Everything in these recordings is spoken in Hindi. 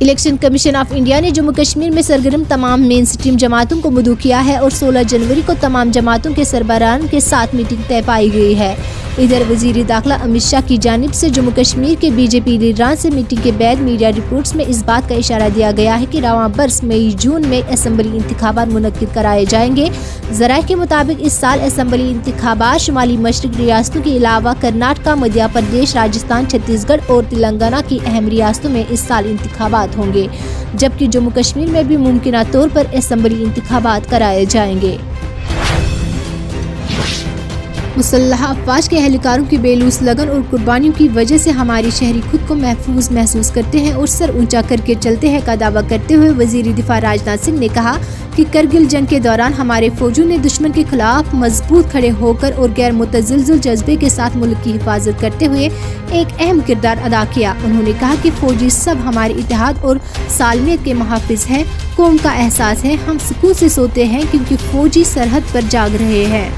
इलेक्शन कमीशन ऑफ इंडिया ने जम्मू कश्मीर में सरगर्म तमाम मेन स्ट्रीम जमातों को मदऊ किया है और 16 जनवरी को तमाम जमातों के सरबराहान के साथ मीटिंग तय पाई गई है। इधर वजीर दाखिला अमित शाह की जानिब से जम्मू कश्मीर के बीजेपी लीडरान से मीटिंग के बाद मीडिया रिपोर्ट्स में इस बात का इशारा दिया गया है कि रवां बरस मई जून में असम्बली इंतखाबात मुनक्किद कराए जाएंगे। ज़राए के मुताबिक इस साल असम्बली इंतखाबात शुमाली मशरक़ रियासतों के अलावा कर्नाटका, मध्य प्रदेश, राजस्थान, छत्तीसगढ़ और तेलंगाना की अहम रियासतों में इस साल इंतखाबात होंगे, जबकि जम्मू कश्मीर में भी मुमकिन तौर पर असम्बली इंतखाबात कराए जाएंगे। मुसल्लह अफवाज के एहलकारों की बेलूस लगन और कुर्बानियों की वजह से हमारे शहरी खुद को महफूज महसूस करते हैं और सर ऊंचा करके चलते हैं का दावा करते हुए वजीर दिफा राजनाथ सिंह ने कहा कि करगिल जंग के दौरान हमारे फौजियों ने दुश्मन के खिलाफ मजबूत खड़े होकर और गैर मुतज़िलज़िल जज्बे के साथ मुल्क की हिफाजत करते हुए एक अहम किरदार अदा किया। उन्होंने कहा कि फौजी सब हमारे इत्तेहाद और सालमियत के मुहाफिज हैं। कौम का एहसास है, हम सुकून से सोते हैं क्योंकि फौजी सरहद पर जाग रहे हैं।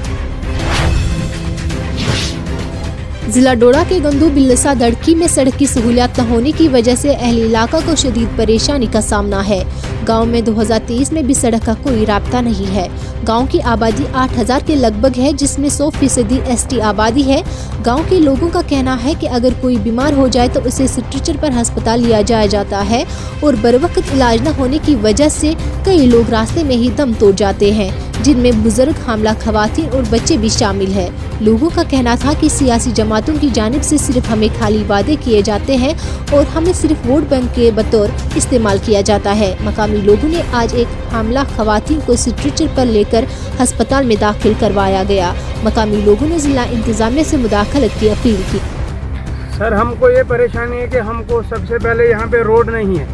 जिला डोडा के गंदू बिल्लसा दड़की में सड़क की सहूलियत न होने की वजह से अहले इलाका को शदीद परेशानी का सामना है। गांव में 2023 में भी सड़क का कोई राब्ता नहीं है। गांव की आबादी 8000 के लगभग है, जिसमें 100% ST आबादी है। गांव के लोगों का कहना है कि अगर कोई बीमार हो जाए तो उसे स्ट्रेचर पर अस्पताल लिया जाता है और बरवक्त इलाज न होने की वजह से कई लोग रास्ते में ही दम तोड़ जाते हैं, जिनमें बुजुर्ग, हामला खवातीन और बच्चे भी शामिल हैं। लोगों का कहना था कि सियासी जमातों की जानिब से सिर्फ हमें खाली वादे किए जाते हैं और हमें सिर्फ वोट बैंक के बतौर इस्तेमाल किया जाता है। मकामी लोगों ने आज एक हामला खवातीन को स्ट्रेचर पर लेकर अस्पताल में दाखिल करवाया गया। मकामी लोगों ने जिला इंतजामिया से मुदाखलत की अपील की। सर, हमको ये परेशानी है कि हमको सबसे पहले यहाँ पे रोड नहीं है,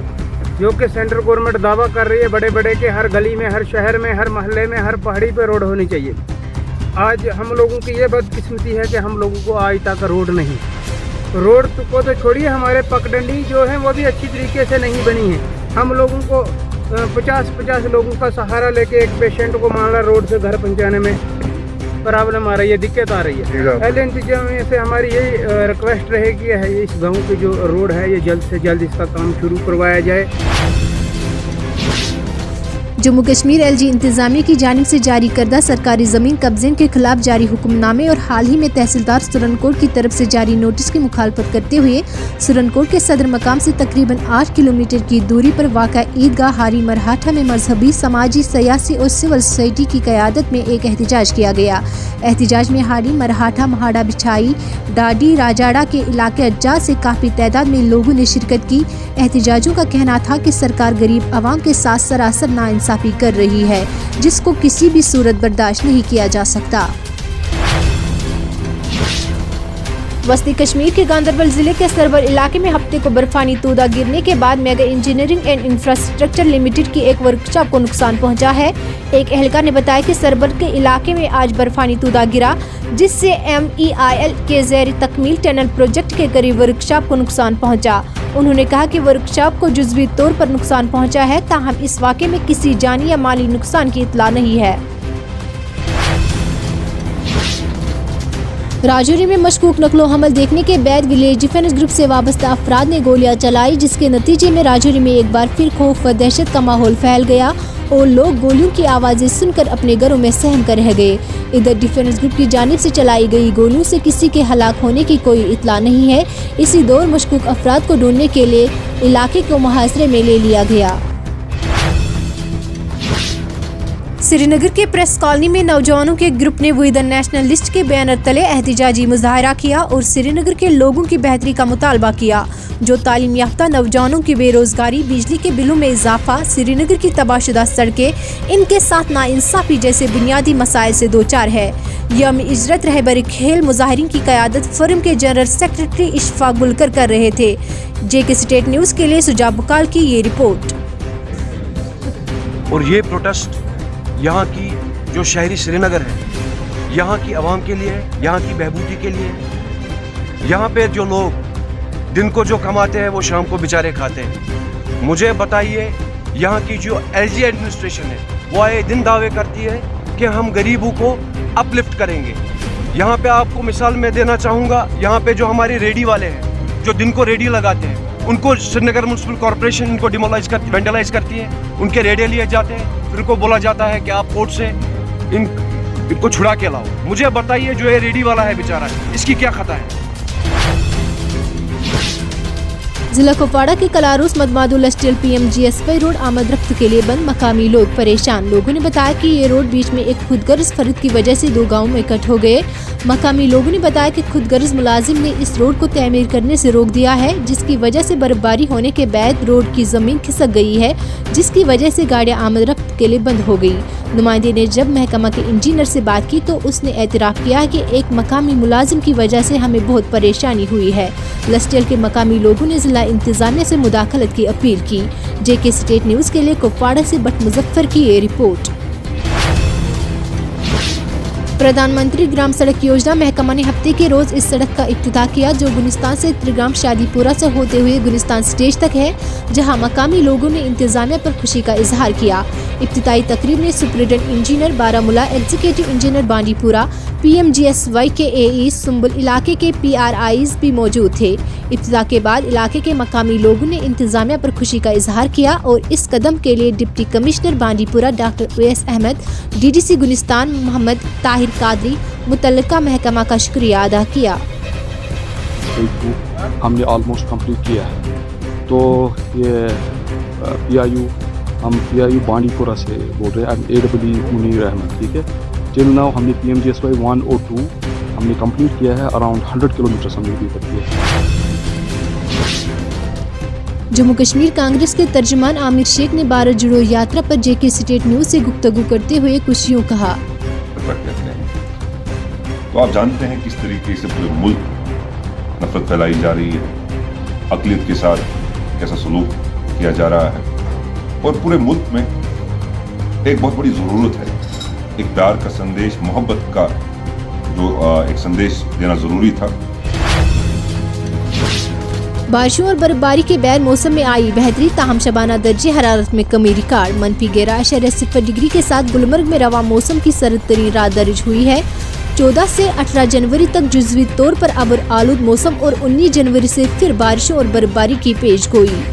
जो कि सेंट्रल गवर्नमेंट दावा कर रही है बड़े बड़े के हर गली में, हर शहर में, हर मोहल्ले में, हर पहाड़ी पे रोड होनी चाहिए। आज हम लोगों की ये बदकिस्मती है कि हम लोगों को आज तक रोड नहीं। रोड को तो छोड़िए, हमारे पगडंडी जो है वो भी अच्छी तरीके से नहीं बनी है। हम लोगों को 50 लोगों का सहारा लेके एक पेशेंट को मान ला रोड से घर पहुँचाने में प्रॉब्लम आ रही है, दिक्कत आ रही है। पहले इंतजामिया से हमारी यही रिक्वेस्ट रहेगी है, इस गांव की जो रोड है ये जल्द से जल्द इसका काम शुरू करवाया जाए। जम्मू कश्मीर LG इंतजामिया की जानिब से जारी करदा सरकारी ज़मीन कब्जे के खिलाफ जारी हुक्मनामे और हाल ही में तहसीलदार सुरनकोट की तरफ से जारी नोटिस की मुखालफत करते हुए सुरनकोट के सदर मकाम से तकरीबन 8 किलोमीटर की दूरी पर वाक़ा ईदगाह हारी मरहाठा में मजहबी, समाजी, सियासी और सिविल सोसाइटी की क़यादत में एक एहतजाज किया गया। एहतजाज में हारी मरहाठा, महाड़ा, बिछाई, डाडी, राजाड़ा के इलाके अज्जा से काफ़ी तादाद में लोगों ने शिरकत की। एहतजाजों का कहना था कि सरकार गरीब आवाम के साथ सरासर नाइंसाफी कर रही है, जिसको किसी भी सूरत बर्दाश्त नहीं किया जा सकता। वस्ती कश्मीर के गांदरबल जिले के सरवर इलाके में हफ्ते को बर्फानी तूदा गिरने के बाद mega engineering and infrastructure limited की एक वर्कशॉप को नुकसान पहुंचा है। एक एहलकार ने बताया कि सरवर के इलाके में आज बर्फानी तूदा गिरा, जिससे MEIL के ज़ेर तकमील टनल प्रोजेक्ट के करीब वर्कशॉप को नुकसान पहुंचा। उन्होंने कहा कि वर्कशॉप को जुज़वी तौर पर नुकसान पहुंचा है, ताहम इस वाक़े में किसी जानी या माली नुकसान की इत्तला नहीं है। राजौरी में मशकूक नकलो हमल देखने के बाद विलेज डिफेंस ग्रुप से वाबस्ता अफराद ने गोलियां चलाई, जिसके नतीजे में राजौरी में एक बार फिर खौफ व दहशत का माहौल फैल गया और लोग गोलियों की आवाज़ें सुनकर अपने घरों में सहम कर रह गए। इधर डिफेंस ग्रुप की जानिब से चलाई गई गोलियों से किसी के हलाक होने की कोई इत्तला नहीं है। इसी दौर मशकूक अफराद को ढूंढने के लिए इलाके को मुहासरे में ले लिया गया। श्रीनगर के प्रेस कॉलोनी में नौजवानों के ग्रुप ने वी द नेशनलिस्ट के बैनर तले एहतजाजी मुजाहरा किया और श्रीनगर के लोगों की बेहतरी का मुतालबा किया, जो तालीम याफ्ता नौजवानों की बेरोजगारी, बिजली के बिलों में इजाफा, श्रीनगर की तबाहशुदा सड़कें, इनके साथ नाइंसाफी जैसे बुनियादी मसाइल से दो चार है। यम इजरत रहबर खेल मुजाहिरीन की क़यादत फर्म के जनरल सेक्रेटरी इशफाक गुलकर कर रहे थे। JK स्टेट न्यूज़ के लिए सुजाब बुकाल की ये रिपोर्ट। और ये प्रोटेस्ट यहाँ की जो शहरी श्रीनगर है, यहाँ की आवाम के लिए, यहाँ की बहबूदी के लिए। यहाँ पे जो लोग दिन को जो कमाते हैं वो शाम को बेचारे खाते हैं। मुझे बताइए, यहाँ की जो LG एडमिनिस्ट्रेशन है वो आए दिन दावे करती है कि हम गरीबों को अपलिफ्ट करेंगे। यहाँ पे आपको मिसाल मैं देना चाहूँगा, यहाँ पे जो हमारे रेडी वाले हैं, जो दिन को रेडी लगाते हैं, उनको श्रीनगर म्यूनसिपल कॉर्पोरेशन इनको डिमोलाइज करती, वेंडलाइज करती है, उनके रेडे लिए जाते हैं, फिर उनको बोला जाता है कि आप कोर्ट से इनको छुड़ा के लाओ। मुझे बताइए, जो ये रेडी वाला है बेचारा, इसकी क्या खता है? जिला कुपवाड़ा के कलारूस मदमादुल स्टील PMGSY रोड आमद रफ्त के लिए बंद, मकामी लोग परेशान। लोगों ने बताया कि ये रोड बीच में एक खुदगर्ज फर्द की वजह से 2 गांवों में इकट्ठ हो गए। मकामी लोगों ने बताया कि खुदगर्ज मुलाजिम ने इस रोड को तमीर करने से रोक दिया है, जिसकी वजह से बर्फबारी होने के बाद रोड की जमीन खिसक गई है, जिसकी वजह से गाड़ियां आमद रफ्त के लिए बंद हो गई। नुमाइंदे ने जब महकमा के इंजीनियर से बात की तो उसने एतराफ़ किया कि एक मकामी मुलाजिम की वजह से हमें बहुत परेशानी हुई है। लस्टेल के मकामी लोगों ने जिला इंतजामिया से मुदाखलत की अपील की। JK स्टेट न्यूज़ के लिए कुपवाड़ा से बट मुजफ्फर की ये रिपोर्ट। प्रधानमंत्री ग्राम सड़क योजना महकमा ने हफ्ते के रोज इस सड़क का इफ्तिताह किया, जो गुलिस्तान से त्रिग्राम शादीपुरा से होते हुए गुलिस्तान स्टेज तक है, जहां मकामी लोगों ने इंतजामिया पर खुशी का इजहार किया। इफ्तिताई तकरीब में superintendent engineer Baramulla, executive engineer Bandipora, PMGSY के AE सुंबुल, इलाके के PRIs भी मौजूद थे। इफ्तिताह के बाद इलाके के मकामी लोगों ने इंतजामिया पर खुशी का इजहार किया और इस कदम के लिए deputy commissioner Bandipora doctor Uwais Ahmad, DDC Gulistan Mohammad Tahir Qadri, मुतल्लिका महकमा का शुक्रिया अदा किया। हमने ऑलमोस्ट कंप्लीट किया है, तो ये PIU, हम PIU बांडीपुरा से बोल रहे हैं, AWE मुनीर अहमद, ठीक है। टिल नाउ हमने PMGSY 1 और 2 हमने कंप्लीट किया है, अराउंड 100 किलोमीटर हमने भी कर दिया है। जम्मू कश्मीर कांग्रेस के तर्जुमान आमिर शेख ने भारत जोड़ो यात्रा पर JK स्टेट न्यूज़ से गुफ्तगू करते हुए कुछ यूँ कहा। तो आप जानते हैं किस तरीके से पूरे मुल्क नफरत फैलाई जा रही है, अक़लियत के साथ कैसा सलूक किया जा रहा है, और पूरे मुल्क में एक बहुत बड़ी ज़रूरत है एक प्यार का संदेश, मोहब्बत का जो एक संदेश देना ज़रूरी था। बारिशों और बर्फबारी के बाद मौसम में आई बेहतरी, ताहम शबाना दर्जे हरारत में कमी रिकॉर्ड, -11.0 डिग्री के साथ गुलमर्ग में रवा मौसम की सर्द तरीन रात दर्ज हुई है। 14 से 18 जनवरी तक जुज़वी तौर पर अबर आलूद मौसम और 19 जनवरी से फिर बारिशों और बर्फबारी की पेशगोई।